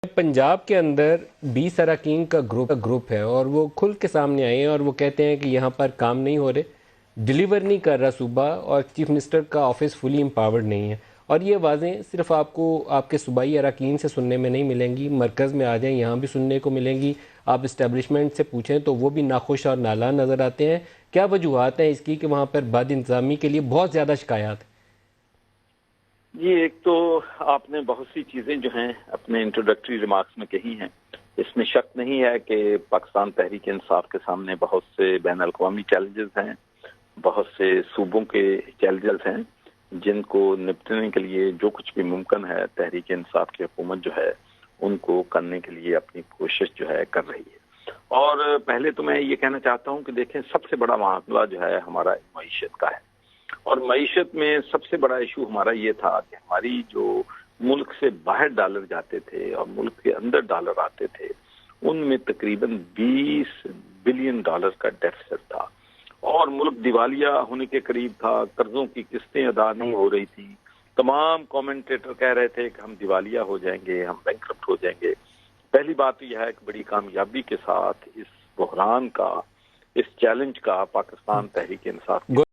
पंजाब के अंदर 20 अरकान का ग्रुप है और वो खुल के सामने आए हैं और वो कहते हैं कि यहाँ पर काम नहीं हो रहे, डिलीवर नहीं कर रहा सूबा, और चीफ मिनिस्टर का ऑफिस फुली एम्पावर्ड नहीं है। और ये वाज़ें सिर्फ आपको आपके सूबाई अरकान से सुनने में नहीं मिलेंगी, मरकज़ में आ जाएं यहाँ भी सुनने को मिलेंगी। आप इस्टेब्लिशमेंट से पूछें तो वो भी नाखुश और नालान नज़र आते हैं। क्या वजूहत हैं इसकी कि वहाँ पर बद इंतज़ामी के लिए बहुत ज़्यादा शिकायत है? जी, एक तो आपने बहुत सी चीज़ें जो हैं अपने इंट्रोडक्टरी रिमार्क्स में कही हैं। इसमें शक नहीं है कि पाकिस्तान तहरीक इंसाफ के सामने बहुत से बैन अल-अक़वामी चैलेंजेस हैं, बहुत से सूबों के चैलेंजेस हैं, जिनको निपटने के लिए जो कुछ भी मुमकिन है तहरीक इंसाफ की हुकूमत जो है उनको करने के लिए अपनी कोशिश जो है कर रही है। और पहले तो मैं ये कहना चाहता हूँ कि देखें, सबसे बड़ा मामला जो है हमारा मईशत का है। और मईशत में सबसे बड़ा इशू हमारा ये था कि हमारी जो मुल्क से बाहर डॉलर जाते थे और मुल्क के अंदर डॉलर आते थे, उनमें तकरीबन 20 बिलियन डॉलर का डेफिसिट था और मुल्क दिवालिया होने के करीब था। कर्जों की किस्तें अदा नहीं हो रही थी। तमाम कमेंटेटर कह रहे थे कि हम दिवालिया हो जाएंगे, हम बैंकरप्ट हो जाएंगे। पहली बात तो यह है कि बड़ी कामयाबी के साथ इस बहरान का, इस चैलेंज का पाकिस्तान तहरीक इंसाफ